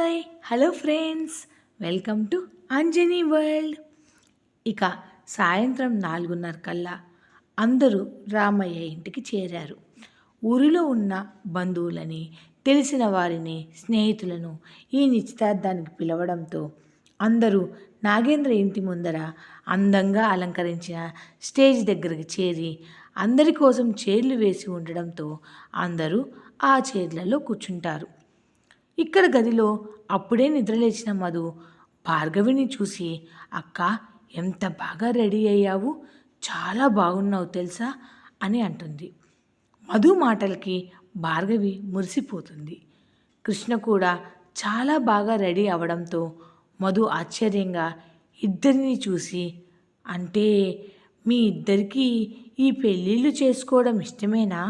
Hi hello friends, welcome to Anjani world. ఇక సాయంత్రం 4:30 కల్లా అందరూ రామయ్య ఇంటికి చేరారు. ఊరిలో ఉన్న బంధువులని, తెలిసిన వారిని, స్నేహితులను ఈ నిశ్చితార్థానికి పిలవడంతో అందరూ నాగేంద్ర ఇంటి ముందర అందంగా అలంకరించిన స్టేజ్ దగ్గరికి చేరి అందరి కోసం చైర్లు వేసి ఉండడంతో అందరూ ఆ చైర్లలో కూర్చుంటారు. ఇక్కడ గదిలో అప్పుడే నిద్రలేచిన మధు భార్గవిని చూసి, అక్క, ఎంత బాగా రెడీ అయ్యావు, చాలా బాగున్నావు తెలుసా అని అంటుంది. మధు మాటలకి భార్గవి మురిసిపోతుంది. కృష్ణ కూడా చాలా బాగా రెడీ అవడంతో మధు ఆశ్చర్యంగా ఇద్దరిని చూసి, అంటే మీ ఇద్దరికీ ఈ పెళ్ళిళ్ళు చేసుకోవడం ఇష్టమేనా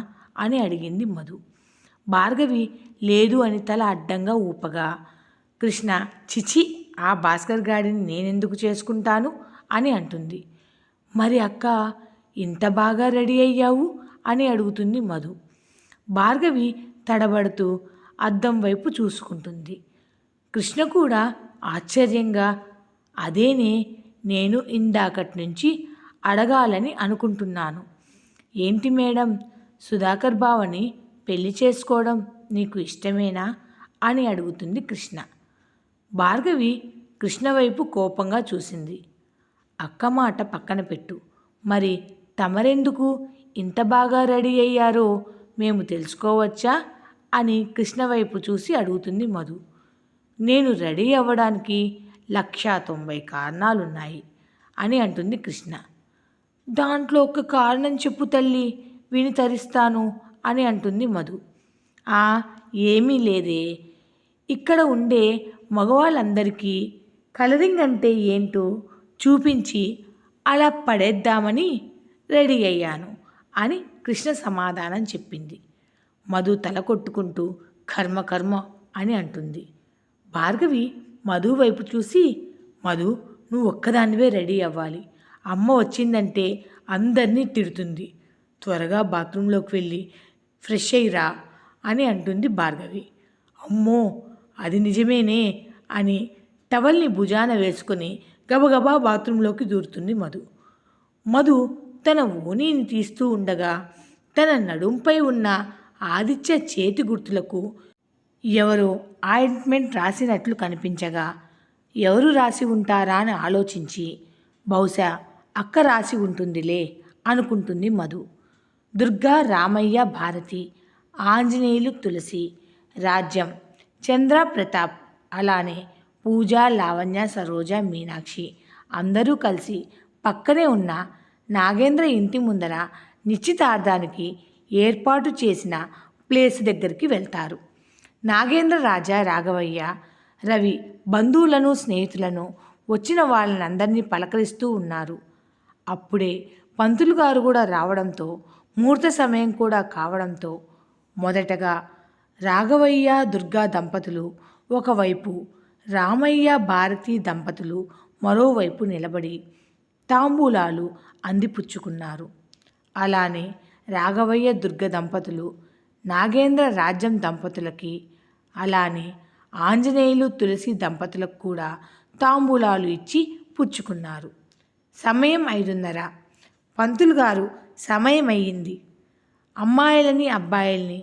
అని అడిగింది మధు. భార్గవి లేదు అని తల అడ్డంగా ఊపగా, కృష్ణ చిచి, ఆ భాస్కర్ గాడిని నేనెందుకు చేసుకుంటాను అని అంటుంది. మరి అక్క, ఇంత బాగా రెడీ అయ్యావు అని అడుగుతుంది మధు. భార్గవి తడబడుతూ అద్దం వైపు చూసుకుంటుంది. కృష్ణ కూడా ఆశ్చర్యంగా, అదేనే నేను ఇందాకటి నుంచి అడగాలని అనుకుంటున్నాను. ఏంటి మేడం, సుధాకర్ బావని పెళ్లి చేసుకోవడం నీకు ఇష్టమేనా అని అడుగుతుంది కృష్ణ. భార్గవి కృష్ణ వైపు కోపంగా చూసింది. అక్క మాట పక్కన పెట్టు, మరి తమరెందుకు ఇంత బాగా రెడీ అయ్యారో మేము తెలుసుకోవచ్చా అని కృష్ణ వైపు చూసి అడుగుతుంది మధు. నేను రెడీ అవ్వడానికి 190 కారణాలున్నాయి అని అంటుంది కృష్ణ. దాంట్లో ఒక కారణం చెప్పు తల్లి, విని తరిస్తాను అని అంటుంది మధు. ఏమీ లేదే, ఇక్కడ ఉండే మగవాళ్ళందరికీ కలరింగ్ అంటే ఏంటో చూపించి అలా పడేద్దామని రెడీ అయ్యాను అని కృష్ణ సమాధానం చెప్పింది. మధు తల కొట్టుకుంటూ కర్మ కర్మ అని అంటుంది. భార్గవి మధు వైపు చూసి, మధు, నువ్వు ఒక్కదానివే రెడీ అవ్వాలి, అమ్మ వచ్చిందంటే అందరినీ తిడుతుంది, త్వరగా బాత్రూంలోకి వెళ్ళి ఫ్రెష్ అయ్యిరా అని అంటుంది భార్గవి. అమ్మో, అది నిజమేనే అని టవల్ని భుజాన వేసుకొని గబగబా బాత్రూంలోకి దూరుతుంది మధు. మధు తన ఓణీని తీస్తూ ఉండగా తన నడుంపై ఉన్న ఆదిత్య చేతి గుర్తులకు ఎవరో ఆయింట్మెంట్ రాసినట్లు కనిపించగా, ఎవరు రాసి ఉంటారా అని ఆలోచించి, బహుశా అక్క రాసి ఉంటుందిలే అనుకుంటుంది మధు. దుర్గా, రామయ్య, భారతి, ఆంజనేయులు, తులసి, రాజ్యం, చంద్ర, ప్రతాప్, అలానే పూజ, లావణ్య, సరోజ, మీనాక్షి అందరూ కలిసి పక్కనే ఉన్న నాగేంద్ర ఇంటి ముందర నిశ్చితార్థానికి ఏర్పాటు చేసిన ప్లేస్ దగ్గరికి వెళ్తారు. నాగేంద్ర, రాజా, రాఘవయ్య, రవి బంధువులను, స్నేహితులను, వచ్చిన వాళ్ళనందరినీ పలకరిస్తూ ఉన్నారు. అప్పుడే పంతులు గారు కూడా రావడంతో ముహూర్త సమయం కూడా కావడంతో మొదటగా రాఘవయ్య, దుర్గా దంపతులు ఒకవైపు, రామయ్య, భారతి దంపతులు మరోవైపు నిలబడి తాంబూలాలు అందిపుచ్చుకున్నారు. అలానే రాఘవయ్య, దుర్గ దంపతులు నాగేంద్ర, రాజ్యం దంపతులకి, అలానే ఆంజనేయులు, తులసి దంపతులకు కూడా తాంబూలాలు ఇచ్చి పుచ్చుకున్నారు. సమయం 5:30. పంతులు గారు సమయం అయ్యింది, అమ్మాయిలని అబ్బాయిల్ని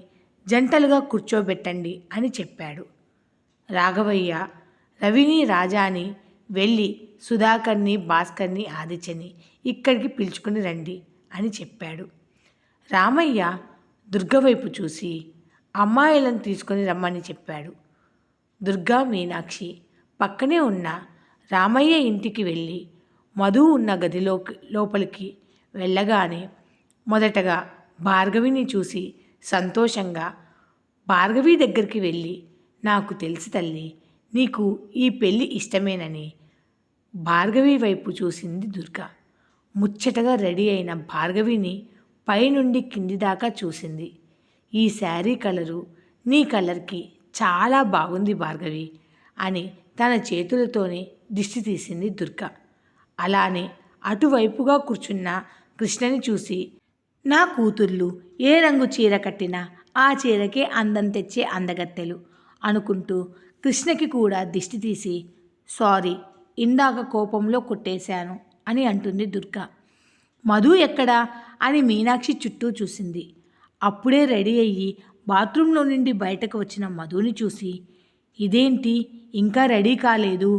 జంటలుగా కూర్చోబెట్టండి అని చెప్పాడు. రాఘవయ్య రవిని, రాజాని వెళ్ళి సుధాకర్ని, భాస్కర్ని, ఆదిత్యని ఇక్కడికి పిలుచుకుని రండి అని చెప్పాడు. రామయ్య దుర్గ వైపు చూసి అమ్మాయిలను తీసుకొని రమ్మని చెప్పాడు. దుర్గా, మీనాక్షి పక్కనే ఉన్న రామయ్య ఇంటికి వెళ్ళి మధు ఉన్న లోపలికి వెళ్ళగానే మొదటగా భార్గవిని చూసి సంతోషంగా భార్గవి దగ్గరికి వెళ్ళి, నాకు తెలుసు తల్లి, నీకు ఈ పెళ్ళి ఇష్టమేనని భార్గవి వైపు చూసింది దుర్గా. ముచ్చటగా రెడీ అయిన భార్గవిని పైనుండి కింది దాకా చూసింది. ఈ శారీ కలరు నీ కలర్కి చాలా బాగుంది భార్గవి అని తన చేతులతోనే దిష్టి తీసింది దుర్గా. అలానే అటువైపుగా కూర్చున్న కృష్ణని చూసి, నా కూతుర్లు ఏ రంగు చీర కట్టినా ఆ చీరకే అందం తెచ్చే అందగత్తెలు, అనుకుంటూ కృష్ణకి కూడా దిష్టి తీసి సారీ, ఇందాక కోపంలో కొట్టేశాను అని అంటుంది దుర్గ. మధు ఎక్కడా అని మీనాక్షి చుట్టూ చూసింది. అప్పుడే రెడీ అయ్యి బాత్రూంలో నుండి బయటకు వచ్చిన మధుని చూసి, ఇదేంటి ఇంకా రెడీ కాలేదు,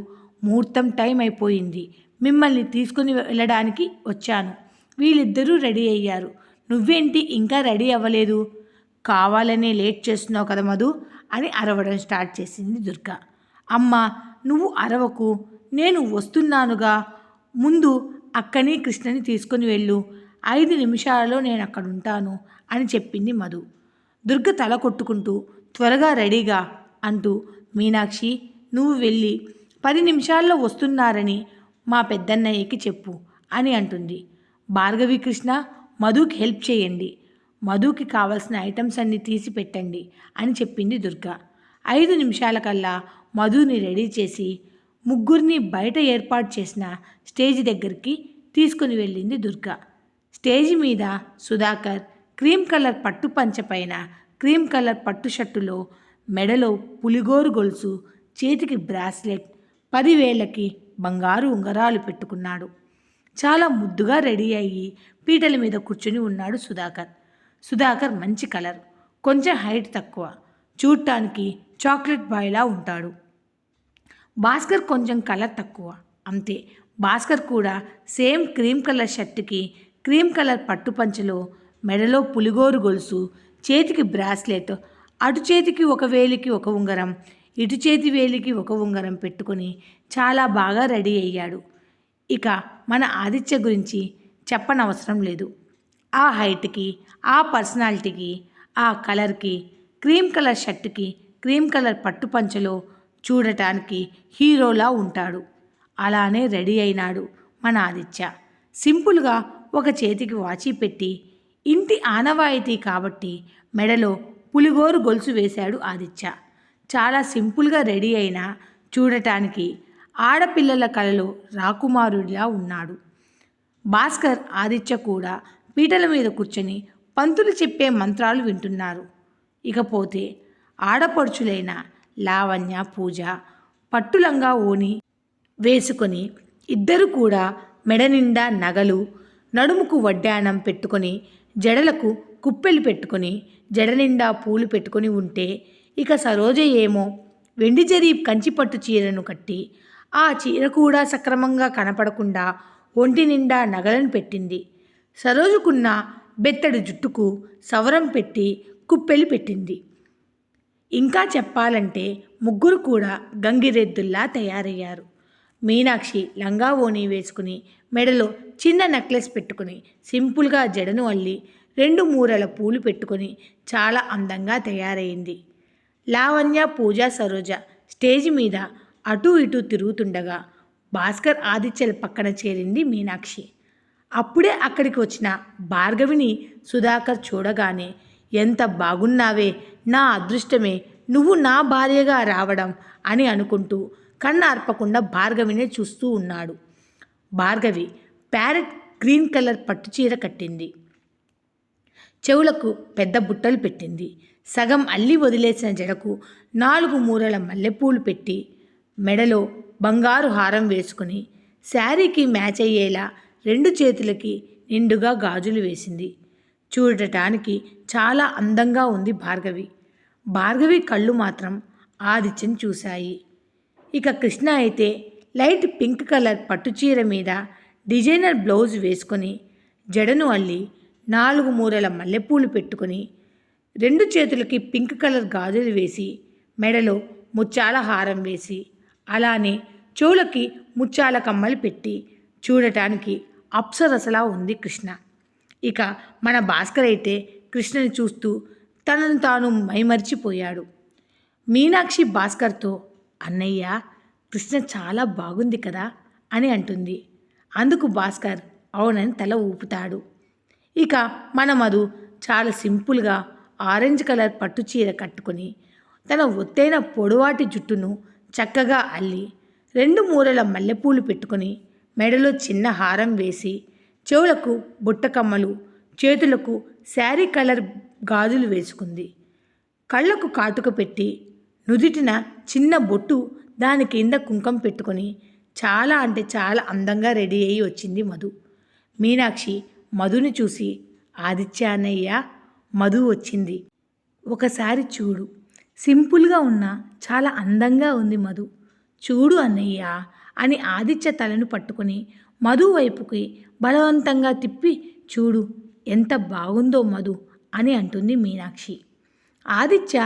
ముహూర్తం టైం అయిపోయింది, మిమ్మల్ని తీసుకుని వెళ్ళడానికి వచ్చాను, వీళ్ళిద్దరూ రెడీ అయ్యారు, నువ్వేంటి ఇంకా రెడీ అవ్వలేదు, కావాలనే లేట్ చేస్తున్నావు కదా మధు అని అరవడం స్టార్ట్ చేసింది దుర్గ. అమ్మా నువ్వు అరవకు, నేను వస్తున్నానుగా, ముందు అక్కని కృష్ణని తీసుకుని వెళ్ళు, 5 నిమిషాలలో నేను అక్కడ ఉంటాను అని చెప్పింది మధు. దుర్గ తల కొట్టుకుంటూ త్వరగా రెడీగా అంటూ, మీనాక్షి నువ్వు వెళ్ళి 10 నిమిషాల్లో వస్తున్నారని మా పెద్దన్నయ్యకి చెప్పు అని అంటుంది. భార్గవి కృష్ణ మధుకి హెల్ప్ చేయండి, మధుకి కావాల్సిన ఐటమ్స్ అన్నీ తీసి పెట్టండి అని చెప్పింది దుర్గ. 5 నిమిషాలకల్లా మధుని రెడీ చేసి ముగ్గురిని బయట ఏర్పాటు చేసిన స్టేజ్ దగ్గరికి తీసుకుని వెళ్ళింది దుర్గ. స్టేజ్ మీద సుధాకర్ క్రీమ్ కలర్ పట్టు పంచ పైన క్రీమ్ కలర్ పట్టు షర్టులో, మెడలో పులిగోరు గొలుసు, చేతికి బ్రాస్లెట్, 10 వేలకి బంగారు ఉంగరాలు పెట్టుకున్నాడు. చాలా ముద్దుగా రెడీ అయ్యి పీటల మీద కూర్చుని ఉన్నాడు సుధాకర్. సుధాకర్ మంచి కలర్, కొంచెం హైట్ తక్కువ, చూడటానికి చాక్లెట్ బాయ్లా ఉంటాడు. భాస్కర్ కొంచెం కలర్ తక్కువ, అంతే. భాస్కర్ కూడా సేమ్ క్రీమ్ కలర్ షర్టుకి క్రీమ్ కలర్ పట్టు పంచలో, మెడలో పులిగోరు గొలుసు, చేతికి బ్రాస్లెట్, అటు చేతికి ఒక వేలికి ఒక ఉంగరం, ఇటు చేతి వేలికి ఒక ఉంగరం పెట్టుకొని చాలా బాగా రెడీ అయ్యాడు. ఇక మన ఆదిత్య గురించి చెప్పనవసరం లేదు. ఆ హైట్కి, ఆ పర్సనాలిటీకి, ఆ కలర్కి, క్రీమ్ కలర్ షర్టుకి క్రీమ్ కలర్ పట్టు పంచలో చూడటానికి హీరోలా ఉంటాడు. అలానే రెడీ అయినాడు మన ఆదిత్య. సింపుల్గా ఒక చేతికి వాచి పెట్టి, ఇంటి ఆనవాయితీ కాబట్టి మెడలో పులిగోరు గొలుసు వేశాడు ఆదిత్య. చాలా సింపుల్గా రెడీ అయినా చూడటానికి ఆడపిల్లల కలలో రాకుమారుడిలా ఉన్నాడు. భాస్కర్ ఆదిత్య కూడా పీటల మీద కూర్చొని పంతులు చెప్పే మంత్రాలు వింటున్నారు. ఇకపోతే ఆడపడుచులైన లావణ్య, పూజ పట్టులంగా ఓని వేసుకొని, ఇద్దరు కూడా మెడ నిండా నగలు, నడుముకు వడ్డాణం పెట్టుకొని, జడలకు కుప్పెలు పెట్టుకొని, జడ నిండా పూలు పెట్టుకొని ఉంటే, ఇక సరోజ ఏమో వెండి జరీ కంచిపట్టు చీరను కట్టి, ఆ చీర కూడా సక్రమంగా కనపడకుండా ఒంటి నిండా నగలను పెట్టింది. సరోజకున్న బెత్తడి జుట్టుకు సవరం పెట్టి కుప్పెలు పెట్టింది. ఇంకా చెప్పాలంటే ముగ్గురు కూడా గంగిరెద్దుల్లా తయారయ్యారు. మీనాక్షి లంగా ఓణి వేసుకుని, మెడలో చిన్న నెక్లెస్ పెట్టుకుని, సింపుల్గా జడను అల్లి 2 మూరల పూలు పెట్టుకొని చాలా అందంగా తయారైంది. లావణ్య, పూజ, సరోజ స్టేజ్ మీద అటూ ఇటూ తిరుగుతుండగా భాస్కర్ ఆదిత్యల పక్కన చేరింది మీనాక్షి. అప్పుడే అక్కడికి వచ్చిన భార్గవిని సుధాకర్ చూడగానే, ఎంత బాగున్నావే, నా అదృష్టమే నువ్వు నా భార్యగా రావడం అని అనుకుంటూ కన్నార్పకుండా భార్గవినే చూస్తూ ఉన్నాడు. భార్గవి ప్యారెట్ గ్రీన్ కలర్ పట్టుచీర కట్టింది. చెవులకు పెద్ద బుట్టలు పెట్టింది. సగం అల్లి వదిలేసిన జడకు 4 మూరల మల్లెపూలు పెట్టి, మెడలో బంగారు హారం వేసుకుని, శారీకి మ్యాచ్ అయ్యేలా 2 చేతులకి నిండుగా గాజులు వేసింది. చూడటానికి చాలా అందంగా ఉంది భార్గవి. భార్గవి కళ్ళు మాత్రం ఆదిత్యని చూశాయి. ఇక కృష్ణ అయితే లైట్ పింక్ కలర్ పట్టుచీర మీద డిజైనర్ బ్లౌజ్ వేసుకొని, జడను అల్లి 4 మూరల మల్లెపూలు పెట్టుకొని, 2 చేతులకి పింక్ కలర్ గాజులు వేసి, మెడలో ముత్యాల హారం వేసి, అలానే చెవులకి ముత్యాల కమ్మలు పెట్టి చూడటానికి అప్సరసలా ఉంది కృష్ణ. ఇక మన భాస్కర్ అయితే కృష్ణని చూస్తూ తనను తాను మైమరిచిపోయాడు. మీనాక్షి భాస్కర్తో, అన్నయ్య కృష్ణ చాలా బాగుంది కదా అని అంటుంది. అందుకు భాస్కర్ అవునని తల ఊపుతాడు. ఇక మన మధు చాలా సింపుల్గా ఆరెంజ్ కలర్ పట్టు చీర కట్టుకొని, తన ఒత్తైన పొడవాటి జుట్టును చక్కగా అల్లి, 2 మూరల మల్లెపూలు పెట్టుకొని, మెడలో చిన్న హారం వేసి, చెవులకు బుట్టకమ్మలు, చేతులకు శారీ కలర్ గాజులు వేసుకుంది. కళ్ళకు కాటుక పెట్టి నుదిటిన చిన్న బొట్టు, దాని కింద కుంకం పెట్టుకొని చాలా అంటే చాలా అందంగా రెడీ అయ్యి వచ్చింది మధు. మీనాక్షి మధుని చూసి, ఆదిత్య అన్నయ్య, మధు వచ్చింది, ఒకసారి చూడు, సింపుల్గా ఉన్నా చాలా అందంగా ఉంది మధు, చూడు అన్నయ్య అని ఆదిత్య తలను పట్టుకొని మధు వైపుకి బలవంతంగా తిప్పి, చూడు ఎంత బాగుందో మధు అని అంటుంది మీనాక్షి. ఆదిత్య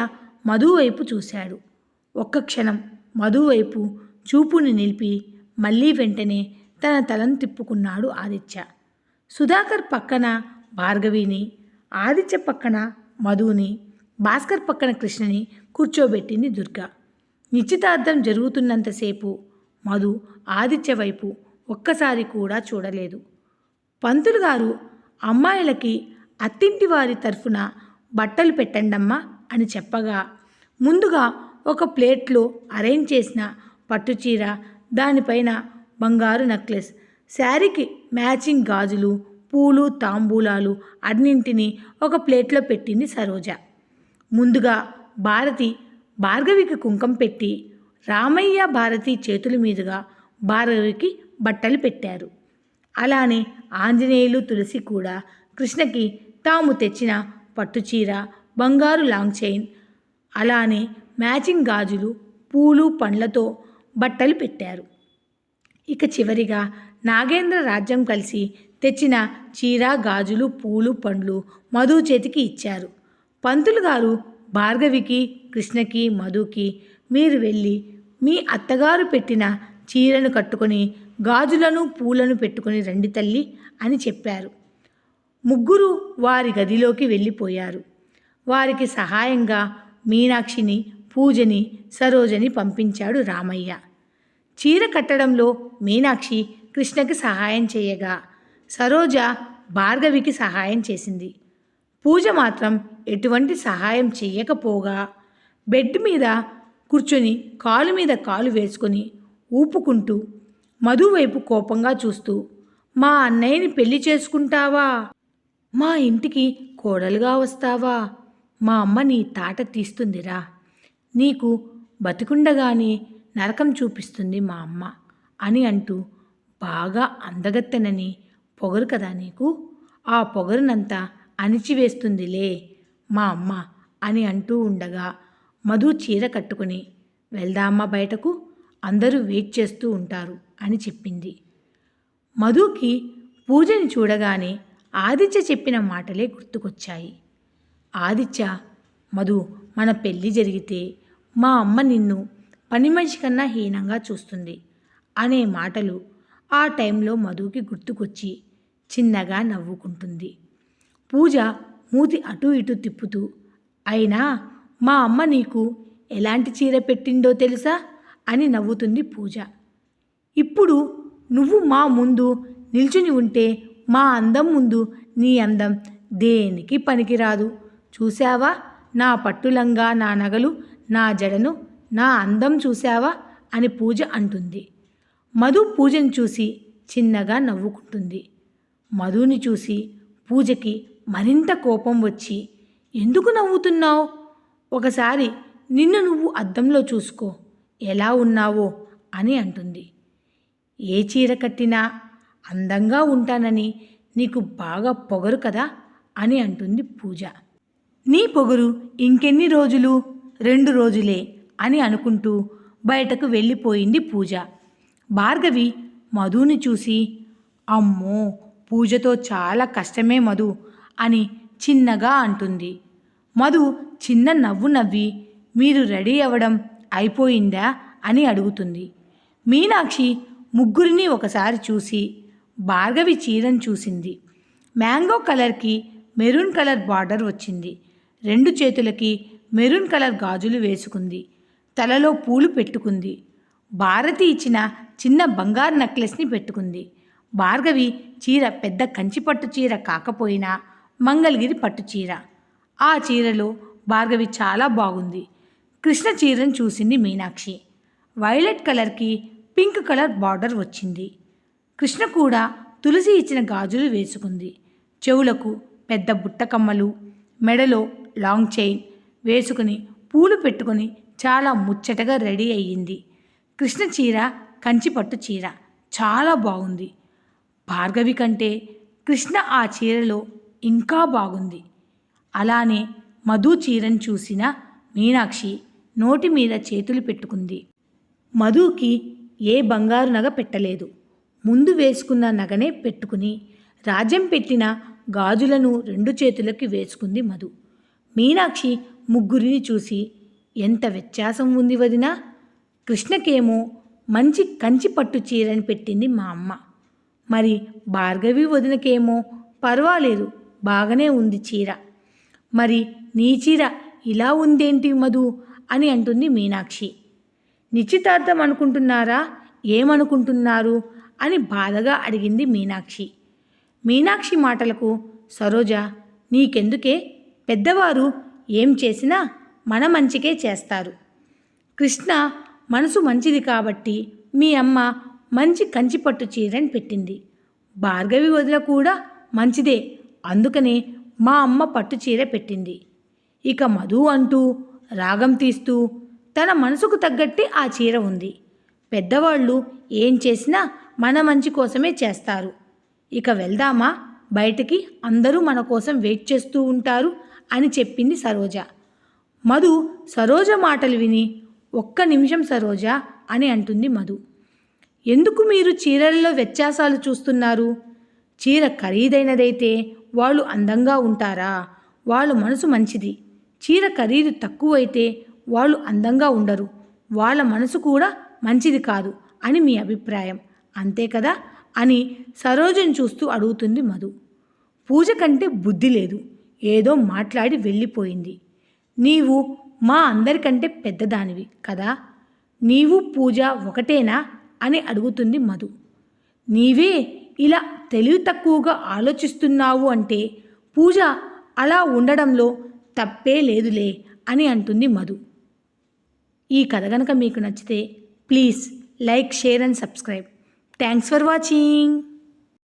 మధు వైపు చూశాడు. ఒక్క క్షణం మధు వైపు చూపుని నిలిపి మళ్ళీ వెంటనే తన తలను తిప్పుకున్నాడు ఆదిత్య. సుధాకర్ పక్కన భార్గవిని, ఆదిత్య పక్కన మధుని, భాస్కర్ పక్కన కృష్ణని కూర్చోబెట్టింది దుర్గ. నిశ్చితార్థం జరుగుతున్నంతసేపు మధు ఆదిత్య వైపు ఒక్కసారి కూడా చూడలేదు. పంతులు గారు అమ్మాయిలకి అత్తింటి వారి తరఫున బట్టలు పెట్టండమ్మా అని చెప్పగా, ముందుగా ఒక ప్లేట్లో అరేంజ్ చేసిన పట్టుచీర, దానిపైన బంగారు నెక్లెస్, శారీకి మ్యాచింగ్ గాజులు, పూలు, తాంబూలాలు అన్నింటినీ ఒక ప్లేట్లో పెట్టింది సరోజ. ముందుగా భార్గవికి కుంకం పెట్టి, రామయ్య భారతి చేతుల మీదుగా భార్గవికి బట్టలు పెట్టారు. అలానే ఆంజనేయులు, తులసి కూడా కృష్ణకి తాము తెచ్చిన పట్టుచీర, బంగారు లాంగ్ చైన్, అలానే మ్యాచింగ్ గాజులు, పూలు, పండ్లతో బట్టలు పెట్టారు. ఇక చివరిగా నాగేంద్ర రాజ్యం కలిసి తెచ్చిన చీర, గాజులు, పూలు, పండ్లు మధు చేతికి ఇచ్చారు. పంతులు గారు భార్గవికి, కృష్ణకి, మధుకి, మీరు వెళ్ళి మీ అత్తగారు పెట్టిన చీరను కట్టుకొని గాజులను, పూలను పెట్టుకొని రండి తల్లి అని చెప్పారు. ముగ్గురు వారి గదిలోకి వెళ్ళిపోయారు. వారికి సహాయంగా మీనాక్షిని, పూజని, సరోజని పంపించాడు రామయ్య. చీర కట్టడంలో మీనాక్షి కృష్ణకి సహాయం చేయగా, సరోజ భార్గవికి సహాయం చేసింది. పూజ మాత్రం ఎటువంటి సహాయం చేయకపోగా బెడ్ మీద కూర్చొని కాలు మీద కాలు వేసుకొని ఊపుకుంటూ మధు వైపు కోపంగా చూస్తూ, మా అన్నయ్యని పెళ్లి చేసుకుంటావా? మా ఇంటికి కోడలుగా వస్తావా? మా అమ్మ నీ తాట తీస్తుందిరా. నీకు బతికుండగానే నరకం చూపిస్తుంది మా అమ్మ అని అంటూ, బాగా అందగత్తెనని పొగరు కదా నీకు, ఆ పొగరునంతా అణిచివేస్తుందిలే మా అమ్మ అని అంటూ ఉండగా, మధు చీర కట్టుకుని, వెళ్దామా బయటకు, అందరూ వెయిట్ చేస్తూ ఉంటారు అని చెప్పింది. మధుకి పూజని చూడగానే ఆదిత్య చెప్పిన మాటలే గుర్తుకొచ్చాయి. ఆదిత్య, మధు, మన పెళ్ళి జరిగితే మా అమ్మ నిన్ను పని మనిషి కన్నా హీనంగా చూస్తుంది అనే మాటలు ఆ టైంలో మధుకి గుర్తుకొచ్చి చిన్నగా నవ్వుకుంటుంది. పూజ మూతి అటు ఇటు తిప్పుతూ, అయినా మా అమ్మ నీకు ఎలాంటి చీర పెట్టిందో తెలుసా అని నవ్వుతుంది పూజ. ఇప్పుడు నువ్వు మా ముందు నిల్చుని ఉంటే మా అందం ముందు నీ అందం దేనికి పనికిరాదు. చూశావా నా పట్టులంగా, నా నగలు, నా జడను, నా అందం చూశావా అని పూజ అంటుంది. మధు పూజను చూసి చిన్నగా నవ్వుకుంటుంది. మధుని చూసి పూజకి మరింత కోపం వచ్చి, ఎందుకు నవ్వుతున్నావు? ఒకసారి నిన్ను నువ్వు అద్దంలో చూసుకో, ఎలా ఉన్నావో అని అంటుంది. ఏ చీర కట్టినా అందంగా ఉంటానని నీకు బాగా పొగరు కదా అని అంటుంది పూజ. నీ పొగరు ఇంకెన్ని రోజులు? 2 రోజులే అని అనుకుంటూ బయటకు వెళ్ళిపోయింది పూజ. భార్గవి మధుని చూసి, అమ్మో, పూజతో చాలా కష్టమే మధు అని చిన్నగా అంటుంది. మధు చిన్న నవ్వు నవ్వి, మీరు రెడీ అవ్వడం అయిపోయిందా అని అడుగుతుంది. మీనాక్షి ముగ్గురిని ఒకసారి చూసి భార్గవి చీరను చూసింది. మ్యాంగో కలర్కి మెరూన్ కలర్ బార్డర్ వచ్చింది. 2 చేతులకి మెరూన్ కలర్ గాజులు వేసుకుంది. తలలో పూలు పెట్టుకుంది. భారతి ఇచ్చిన చిన్న బంగారు నెక్లెస్ని పెట్టుకుంది. భార్గవి చీర పెద్ద కంచిపట్టు చీర కాకపోయినా మంగళగిరి పట్టు చీర. ఆ చీరలో భార్గవి చాలా బాగుంది. కృష్ణ చీరను చూసింది మీనాక్షి. వైలెట్ కలర్కి పింక్ కలర్ బార్డర్ వచ్చింది. కృష్ణ కూడా తులసి ఇచ్చిన గాజులు వేసుకుంది. చెవులకు పెద్ద బుట్ట కమ్మలు, మెడలో లాంగ్ చైన్ వేసుకుని పూలు పెట్టుకుని చాలా ముచ్చటగా రెడీ అయ్యింది. కృష్ణ చీర కంచిపట్టు చీర చాలా బాగుంది. భార్గవి కంటే కృష్ణ ఆ చీరలో ఇంకా బాగుంది. అలానే మధు చీరను చూసిన మీనాక్షి నోటి మీద చేతులు పెట్టుకుంది. మధుకి ఏ బంగారు నగ పెట్టలేదు. ముందు వేసుకున్న నగనే పెట్టుకుని రాజ్యం పెట్టిన గాజులను 2 చేతులకి వేసుకుంది మధు. మీనాక్షి ముగ్గురిని చూసి, ఎంత వ్యత్యాసం ఉంది వదినా? కృష్ణకేమో మంచి కంచి పట్టు చీరని పెట్టింది మా అమ్మ. మరి భార్గవి వదినకేమో పర్వాలేదు, బాగానే ఉంది చీర. మరి నీ చీర ఇలా ఉందేంటి మధు అని అంటుంది మీనాక్షి. నిశ్చితార్థం అనుకుంటున్నారా, ఏమనుకుంటున్నారు అని బాధగా అడిగింది మీనాక్షి. మీనాక్షి మాటలకు సరోజ, నీకెందుకే, పెద్దవారు ఏం చేసినా మన మంచికే చేస్తారు. కృష్ణ మనసు మంచిది కాబట్టి మీ అమ్మ మంచి కంచిపట్టు చీరని పెట్టింది. భార్గవి వదిన కూడా మంచిదే, అందుకనే మా అమ్మ పట్టు చీర పెట్టింది. ఇక మధు అంటూ రాగం తీస్తూ తన మనసుకు తగ్గట్టే ఆ చీర ఉంది. పెద్దవాళ్ళు ఏం చేసినా మన మంచి కోసమే చేస్తారు. ఇక వెళ్దామా బయటికి, అందరూ మన కోసం వెయిట్ చేస్తూ ఉంటారు అని చెప్పింది సరోజ. మధు సరోజ మాటలు విని, ఒక్క నిమిషం సరోజ అని అంటుంది మధు. ఎందుకు మీరు చీరల్లో వ్యత్యాసాలు చూస్తున్నారు? చీర ఖరీదైనదైతే వాళ్ళు అందంగా ఉంటారా? వాళ్ళ మనసు మంచిది. చీర ఖరీదు తక్కువైతే వాళ్ళు అందంగా ఉండరు, వాళ్ళ మనసు కూడా మంచిది కాదు అని మీ అభిప్రాయం, అంతే కదా అని సరోజను చూస్తూ అడుగుతుంది మధు. పూజ కంటే బుద్ధి లేదు, ఏదో మాట్లాడి వెళ్ళిపోయింది. నీవు మా అందరికంటే పెద్దదానివి కదా, నీవు పూజ ఒకటేనా అని అడుగుతుంది మధు. నీవే ఇలా తెలివి తక్కువగా ఆలోచిస్తున్నావు అంటే పూజ అలా ఉండడంలో తప్పే లేదులే అని అంటుంది మధు. ఈ కథ కనుక మీకు నచ్చితే please like, share and subscribe. Thanks for watching.